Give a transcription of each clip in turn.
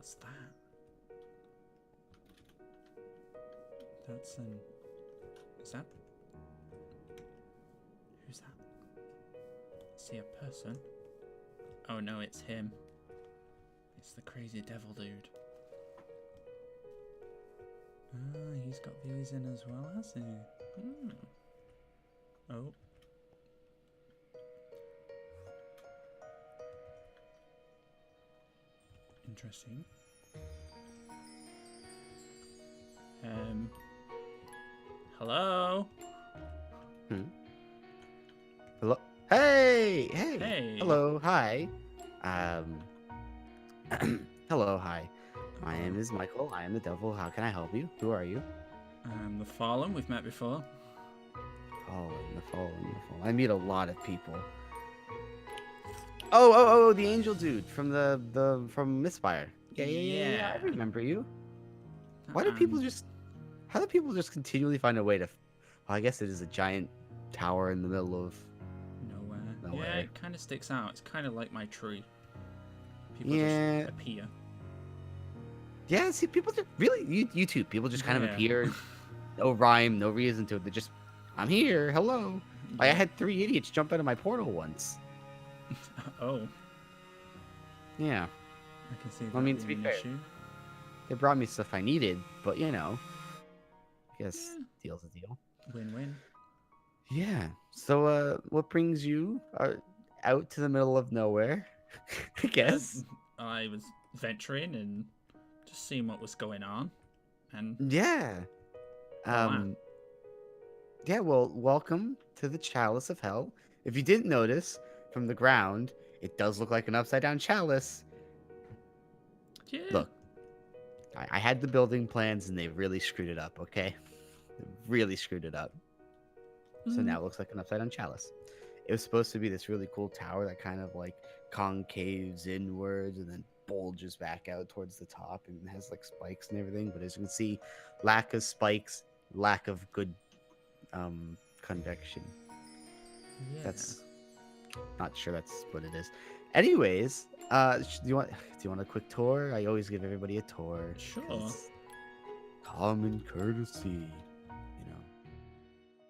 What's that? That's an... Is that... Who's that? Is he a person? Oh no, it's him. It's the crazy devil dude. Ah, he's got these in as well, has he? Hmm. Oh. Interesting. Hello? Hello? Hey! Hey! Hey. Hello, hi. Hello, hi. My name is Michael. I am the devil. How can I help you? Who are you? I'm the Fallen. We've met before. The fallen. I meet a lot of people. Oh, the angel dude from from Mistfire. Yeah. I remember you. Why do people just... How do people just continually find a way to... Well, I guess it is a giant tower in the middle of Nowhere. nowhere. Yeah, it kind of sticks out. It's kind of like my tree. People Yeah. just appear. Yeah, see, people just... Really? You too. People just kind of appear. No rhyme, no reason to it. They're just... I'm here. Hello. Like, I had 3 idiots jump out of my portal once. Oh. Yeah. I can see that. I mean, to be fair, they brought me stuff I needed, but you know, I guess deal's a deal. Win-win. Yeah. So, what brings you out to the middle of nowhere? I guess. I was venturing and just seeing what was going on, and yeah. Yeah. Well, welcome to the Chalice of Hell. If you didn't notice, from the ground, it does look like an upside-down chalice. Yeah. Look, I had the building plans, and they really screwed it up, okay? They really screwed it up. So now it looks like an upside-down chalice. It was supposed to be this really cool tower that kind of, like, concaves inwards and then bulges back out towards the top and has, like, spikes and everything. But as you can see, lack of spikes, lack of good convection. Yeah. That's... Not sure that's what it is. Anyways, do you want a quick tour? I always give everybody a tour. Sure. Common courtesy, you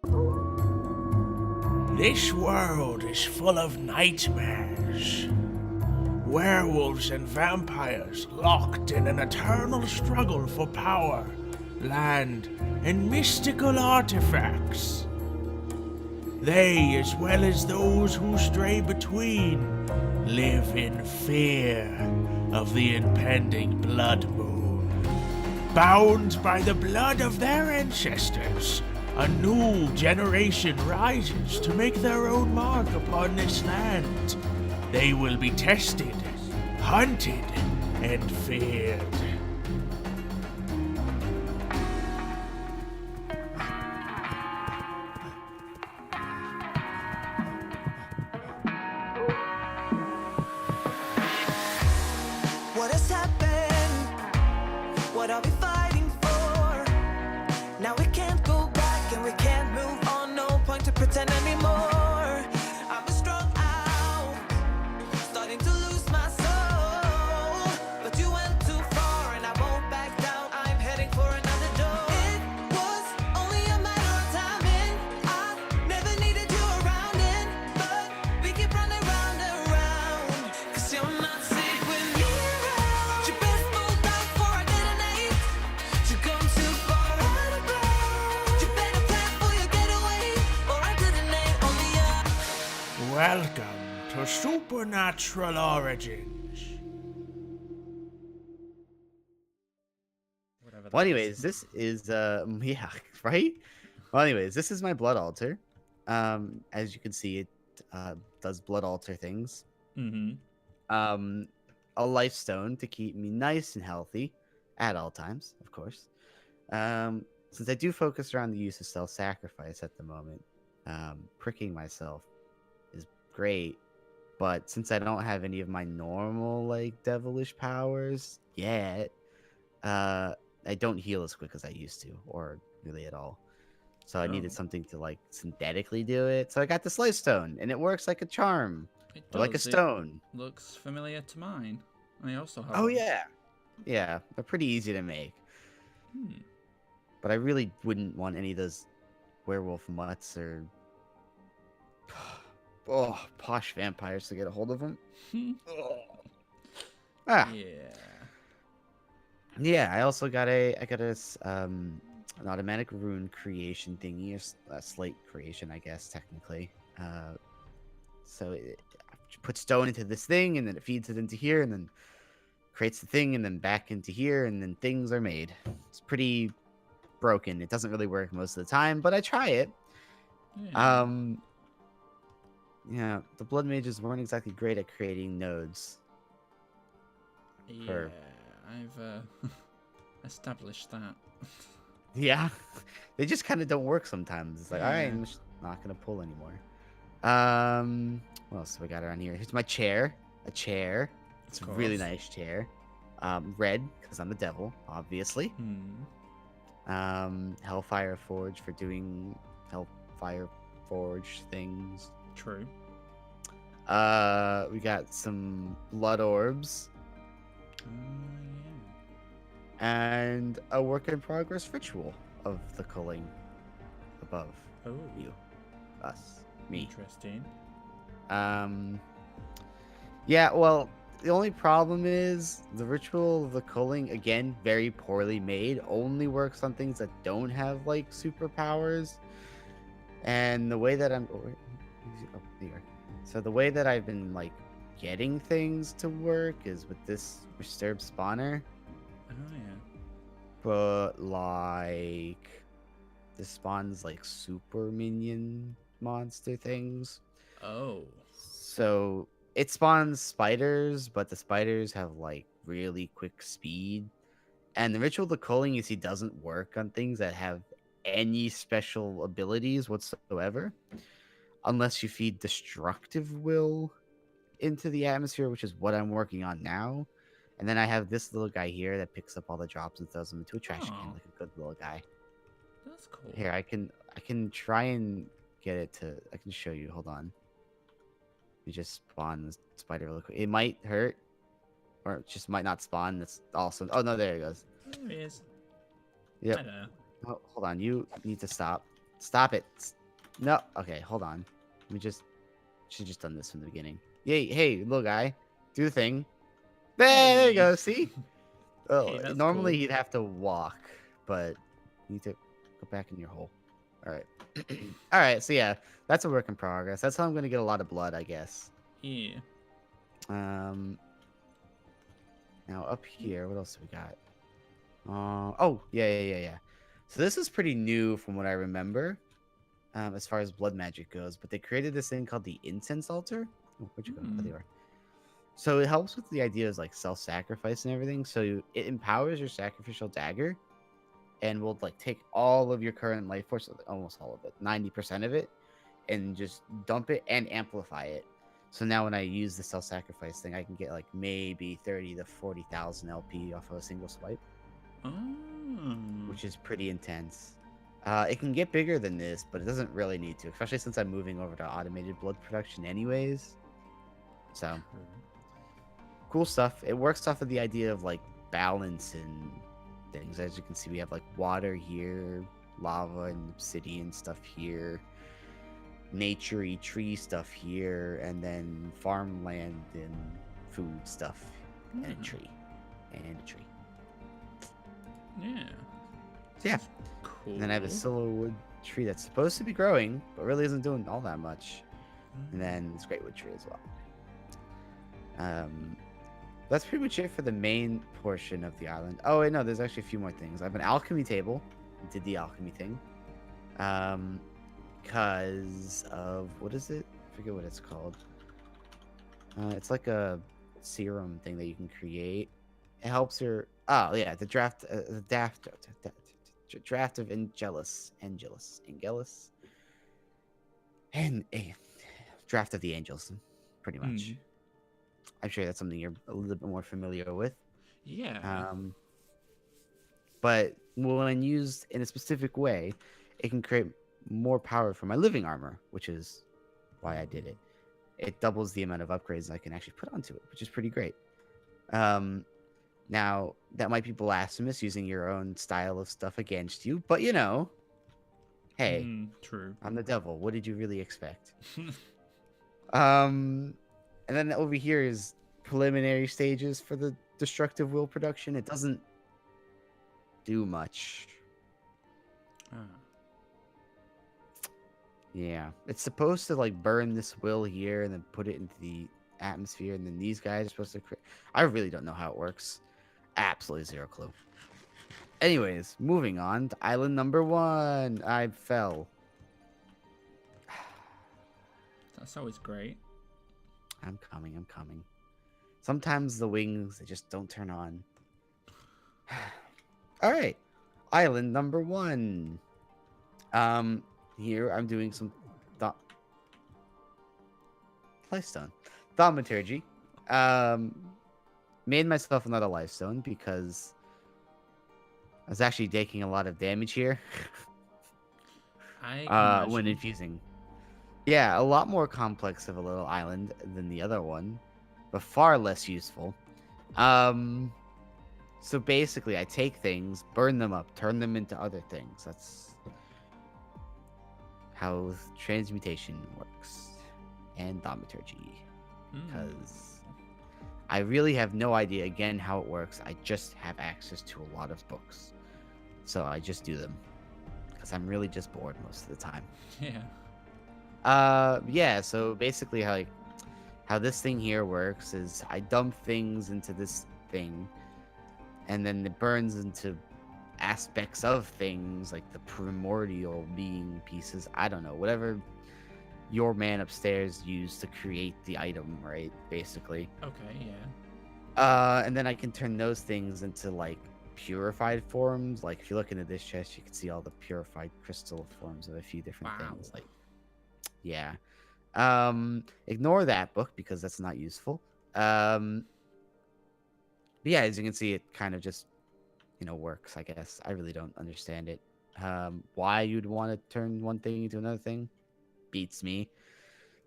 know. This world is full of nightmares. Werewolves and vampires locked in an eternal struggle for power, land, and mystical artifacts. They, as well as those who stray between, live in fear of the impending blood moon. Bound by the blood of their ancestors, a new generation rises to make their own mark upon this land. They will be tested, hunted, and feared. What has happened? What are we fighting for? Now we can't go back and we can't move on. No point to pretend anymore. I've been strung out, starting to lose my soul. But you went too far and I won't back down. I'm heading for another door. It was only a matter of timing. I never needed you around it, but we keep running round and round. 'Cause you're not safe with me around. You best move out before I detonate. You come too far out of bounds. You better plan for your getaway, or I detonate on the Welcome to Supernatural Origins. Whatever. Well, anyways, this is yeah, right. Well, anyways, this is my blood altar. As you can see, it does blood altar things. Mm-hmm. A life stone to keep me nice and healthy at all times, of course. Since I do focus around the use of self-sacrifice at the moment, pricking myself is great. But since I don't have any of my normal, like, devilish powers yet, I don't heal as quick as I used to, or really at all. So I needed something to, like, synthetically do it. So I got this life stone, and it works like a charm. It Or like a does. stone. It looks familiar to mine. I also have. Oh, one. yeah. Yeah, they're pretty easy to make. Hmm. But I really wouldn't want any of those werewolf mutts or posh vampires to get a hold of them. Ah, Yeah. yeah. I got an automatic rune creation thingy, a slate creation, I guess technically. So it puts stone into this thing, and then it feeds it into here, and then creates the thing, and then back into here, and then things are made. It's pretty broken. It doesn't really work most of the time, but I try it. Yeah. Yeah, the blood mages weren't exactly great at creating nodes. Yeah. I've established that. Yeah, they just kind of don't work sometimes. It's like, all right, Yeah. I'm just not gonna pull anymore. What else do we got around here? Here's my chair. A chair. It's a really course. nice chair. Red because I'm the devil, obviously. Hmm. Hellfire Forge for doing Hellfire Forge things. True. We got some blood orbs and a work in progress ritual of the culling above Oh. you, us, me. Interesting. Yeah, well, the only problem is the ritual of the culling, again, very poorly made, only works on things that don't have like superpowers. And the way that here. So the way that I've been like getting things to work is with this Disturb spawner. Oh yeah. But like this spawns like super minion monster things. Oh. So it spawns spiders, but the spiders have like really quick speed. And the ritual of the culling, you see, doesn't work on things that have any special abilities whatsoever, unless you feed destructive will into the atmosphere, which is what I'm working on now. And then I have this little guy here that picks up all the drops and throws them into a trash can, Oh. like a good little guy. That's cool. Here, I can try and get it to. I can show you. Hold on. You just spawn the spider real quick. It might hurt, or it just might not spawn. That's awesome. Oh no, there it goes. There he is. Yep. Hello. Oh, hold on. You need to stop. Stop it. No. Okay, hold on. We just should just done this from the beginning. Yay! Hey, little guy, do the thing. There you go. See? Oh, Hey, that's normally cool. he'd have to walk, but you need to go back in your hole. All right. All right. So yeah, that's a work in progress. That's how I'm gonna get a lot of blood, I guess. Yeah. Now up here, what else do we got? Oh yeah. So this is pretty new from what I remember, as far as blood magic goes. But they created this thing called the incense altar. Oh, where'd you go? Oh, there you are. So it helps with the ideas like self-sacrifice and everything. So it empowers your sacrificial dagger, and will like take all of your current life force, almost all of it, 90% of it, and just dump it and amplify it. So now when I use the self-sacrifice thing, I can get like maybe 30 to 40,000 LP off of a single swipe, Oh. which is pretty intense. It can get bigger than this, but it doesn't really need to, especially since I'm moving over to automated blood production anyways. So cool stuff. It works off of the idea of like balance and things. As you can see, we have like water here, lava and obsidian stuff here, naturey tree stuff here, and then farmland and food stuff, and a tree, and a tree. Yeah. So yeah. Cool. And then I have a silver wood tree that's supposed to be growing, but really isn't doing all that much. And then this great wood tree as well. That's pretty much it for the main portion of the island. Oh wait, no, there's actually a few more things. I have an alchemy table. Did the alchemy thing. Because of what is it? I forget what it's called. It's like a serum thing that you can create. It helps your the draft draft of Angelus, and a draft of the angels, pretty much. I'm sure that's something you're a little bit more familiar with. Yeah. But when used in a specific way, it can create more power for my living armor, which is why I did it. It doubles the amount of upgrades I can actually put onto it, which is pretty great. Now, that might be blasphemous using your own style of stuff against you, but you know, hey, True. I'm the devil. What did you really expect? And then over here is preliminary stages for the destructive will production. It doesn't do much. Ah. Yeah, it's supposed to like burn this will here and then put it into the atmosphere, and then these guys are supposed to create. I really don't know how it works. Absolutely zero clue. Anyways, moving on to island number 1. I fell. That's always great. I'm coming. I'm coming. Sometimes the wings they just don't turn on. All right, island number 1. Here I'm doing some lifestone thaumaturgy. Made myself another lifestone because I was actually taking a lot of damage here. I can When imagine. infusing. Yeah, a lot more complex of a little island than the other one, but far less useful. So basically, I take things, burn them up, turn them into other things. That's how transmutation works, and thaumaturgy. Because I really have no idea again how it works. I just have access to a lot of books, so I just do them because I'm really just bored most of the time. Yeah. Yeah, so basically how this thing here works is I dump things into this thing, and then it burns into aspects of things like the primordial being pieces. I don't know, whatever your man upstairs used to create the item, right? Basically. Okay, yeah. And then I can turn those things into like purified forms. Like if you look into this chest, you can see all the purified crystal forms of a few different Wow. things. Like, yeah. Ignore that book because that's not useful. But yeah, as you can see, it kind of just, works, I guess. I really don't understand it. Why you'd want to turn one thing into another thing beats me.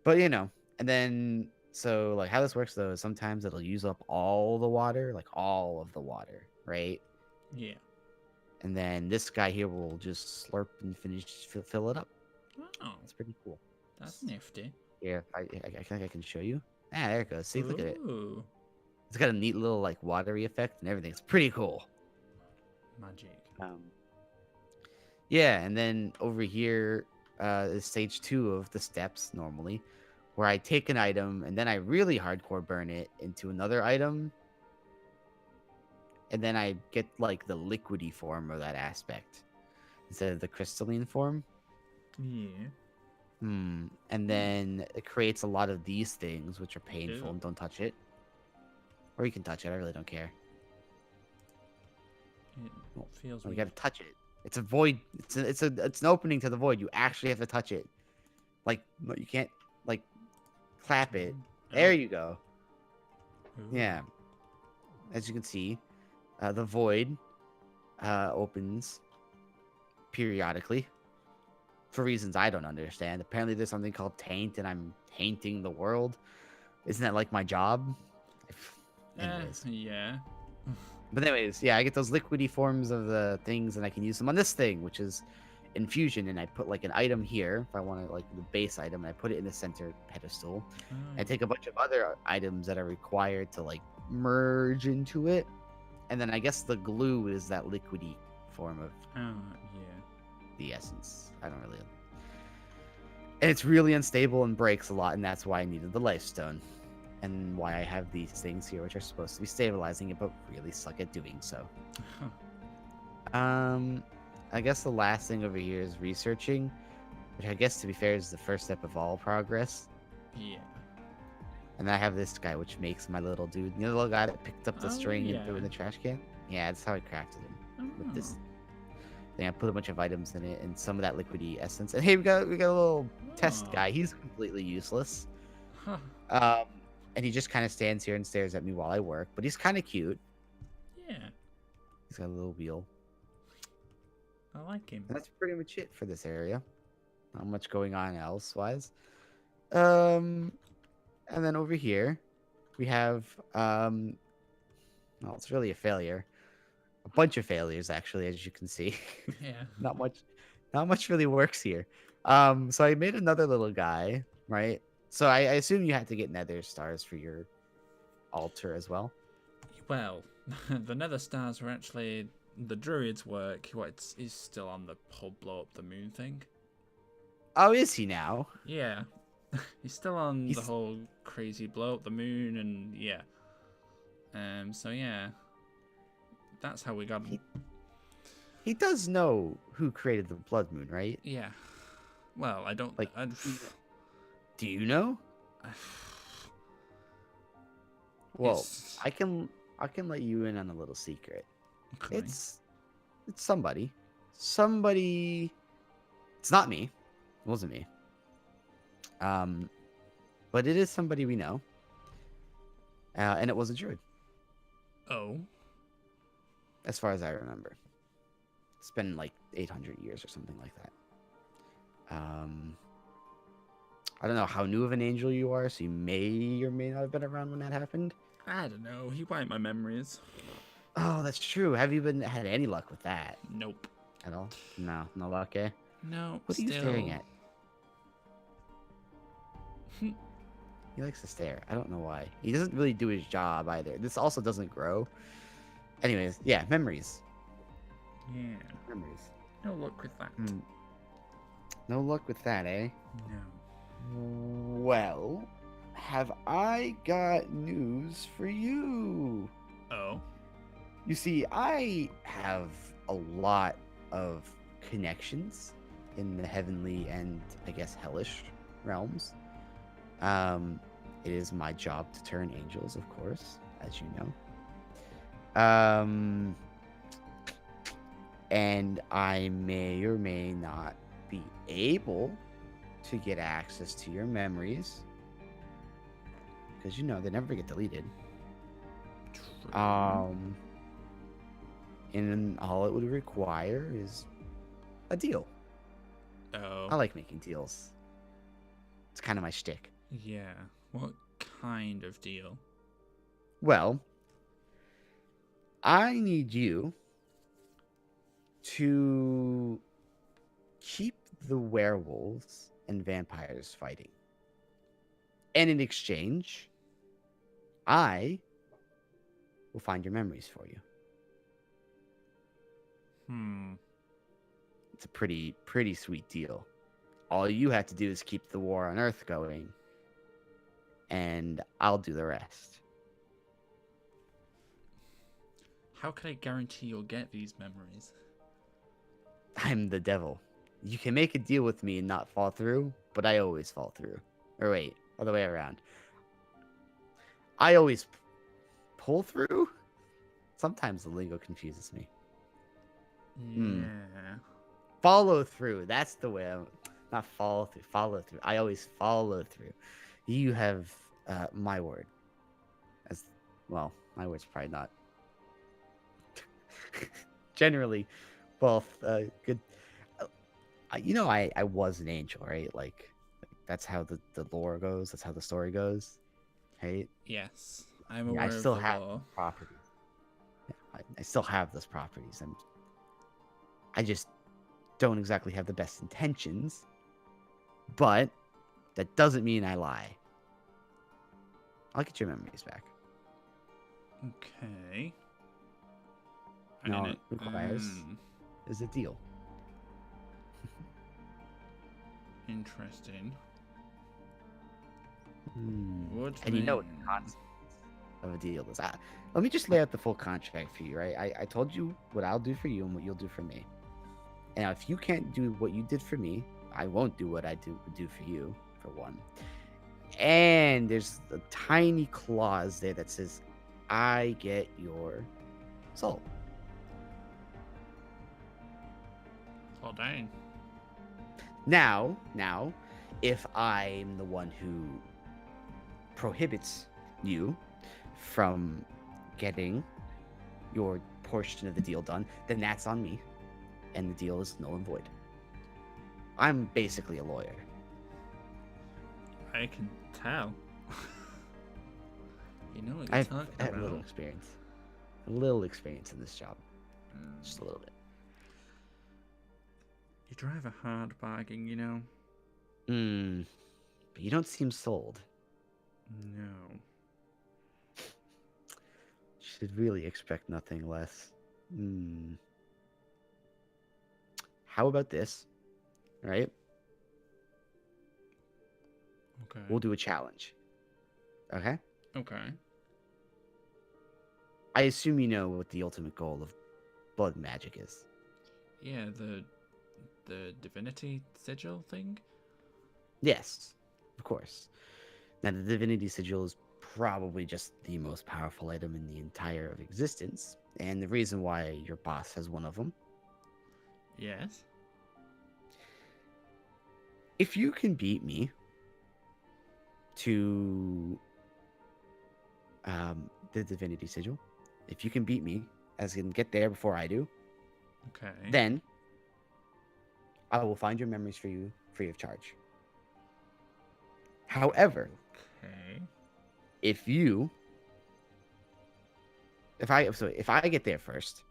But, and then, so, like, how this works, though, is sometimes it'll use up all the water, like, all of the water, right? Yeah. And then this guy here will just slurp and fill it up. Oh, It's pretty cool. that's nifty. Yeah, I think I can show you. Ah, there it goes. See, look at it. Ooh, It's got a neat little like watery effect and everything. It's pretty cool. magic. Yeah, and then over here is stage 2 of the steps normally, where I take an item and then I really hardcore burn it into another item, and then I get like the liquidy form of that aspect instead of the crystalline form. Yeah. And then it creates a lot of these things, which are painful Ew. and don't touch it. Or you can touch it. I really don't care. It feels You weird. gotta touch it. It's a void. It's an opening to the void. You actually have to touch it. Like you can't like clap it. There you go. Ooh. Yeah. As you can see, the void opens periodically for reasons I don't understand. Apparently, there's something called taint, and I'm tainting the world. Isn't that like my job? Anyways. Yeah. But anyways, yeah, I get those liquidy forms of the things, and I can use them on this thing, which is infusion. And I put like an item here, if I want to, like the base item, and I put it in the center pedestal. I take a bunch of other items that are required to like merge into it, and then I guess the glue is that liquidy form of Yeah. the essence. I don't really. And it's really unstable and breaks a lot, and that's why I needed the life stone. And why I have these things here, which are supposed to be stabilizing it, but really suck at doing so. I guess the last thing over here is researching, which I guess, to be fair, is the first step of all progress. Yeah. And I have this guy, which makes my little dude. You know the little guy that picked up the Oh, string and threw it in yeah. the trash can? Yeah, that's how I crafted him. With this Oh. thing, I put a bunch of items in it and some of that liquidy essence. And hey, we got a little test Oh. guy. He's completely useless. Huh. And he just kind of stands here and stares at me while I work. But he's kind of cute. Yeah. He's got a little wheel. I like him. And that's pretty much it for this area. Not much going on elsewise. And then over here, we have Well, it's really a failure. A bunch of failures, actually, as you can see. Yeah. not much really works here. So I made another little guy, right? So I assume you had to get nether stars for your altar as well. Well, the nether stars were actually the druid's work. He's still on the whole blow up the moon thing. Oh, is he now? Yeah. He's still on the He's- whole crazy blow up the moon and yeah. So yeah. That's how we got him. He does know who created the blood moon, right? Yeah. Well, I don't Like, I, do you know? Well, It's- I can let you in on a little secret. okay. It's somebody. Somebody. It's not me. It wasn't me. But it is somebody we know. And it was a druid, Oh. as far as I remember. It's been like 800 years or something like that. I don't know how new of an angel you are, so you may or may not have been around when that happened. I don't know. He wiped my memories. Oh, that's true. Have you had any luck with that Nope. at all? No luck, eh? No. What are you still. staring at? He likes to stare. I don't know why. He doesn't really do his job either. This also doesn't grow. Anyways, yeah, memories. Yeah. Memories. No luck with that. No luck with that, eh? No. Well, have I got news for you? Oh. You see, I have a lot of connections in the heavenly and, I guess, hellish realms. It is my job to turn angels, of course, as you know. And I may or may not be able to get access to your memories, because you know they never get deleted. And all it would require is a deal. Oh. I like making deals. It's kind of my shtick. Yeah. What kind of deal? Well, I need you to keep the werewolves and vampires fighting. And in exchange, I will find your memories for you. It's a pretty sweet deal. All you have to do is keep the war on Earth going, and I'll do the rest. How can I guarantee you'll get these memories? I'm the devil. You can make a deal with me and not fall through, but I always fall through. Or wait, other way around. I always pull through? Sometimes the lingo confuses me. Yeah. Follow through. That's the way. Not follow through. Follow through. I always follow through. You have my word. As well, my word's probably not. Generally, both good. You know, I was an angel, right? Like that's how the lore goes. That's how the story goes, right? Yes. I'm aware I still of the have law. properties. Yeah, I still have those properties, and I just don't exactly have the best intentions. But that doesn't mean I lie. I'll get your memories back. Okay. No, mean, it requires is a deal. Interesting. And What you know what mean? the concept of a deal is. Let me just lay out the full contract for you, right? I told you what I'll do for you and what you'll do for me. And now, if you can't do what you did for me, I won't do what I do for you, for one. And there's a tiny clause there that says, I get your soul. Oh, dang. Now, if I'm the one who prohibits you from getting your portion of the deal done, then that's on me, and the deal is null and void. I'm basically a lawyer. I can tell. You know what you're I have talking a little about. experience. a little experience in this job. Just a little bit. You drive a hard bargain, you know? But you don't seem sold. No. Should really expect nothing less. How about this? Right? Okay. We'll do a challenge. Okay? Okay. I assume you know what the ultimate goal of blood magic is. Yeah, the divinity sigil thing? Yes, of course. Now, the divinity sigil is probably just the most powerful item in the entire of existence, and the reason why your boss has one of them. Yes. If you can beat me to the divinity sigil, if you can beat me, as in get there before I do, Okay. then I will find your memories for you free of charge. However, Okay. if I get there first,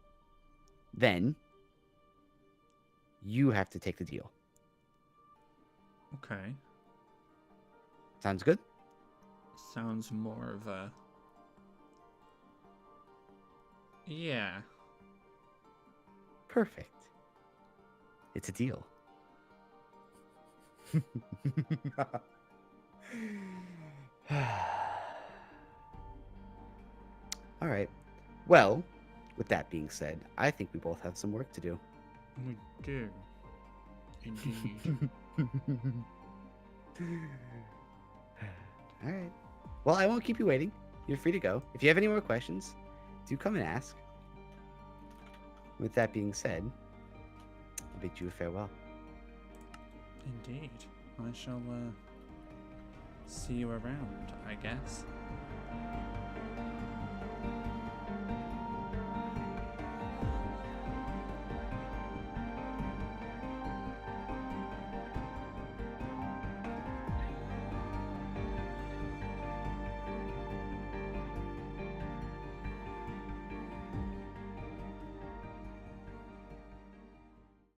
then you have to take the deal. Okay. Sounds good? Sounds more of a... Yeah. Perfect. It's a deal. All right. Well, with that being said, I think we both have some work to do. We do. Indeed. All right. Well, I won't keep you waiting. You're free to go. If you have any more questions, do come and ask. With that being said, I bid you a farewell. Indeed. I shall see you around, I guess.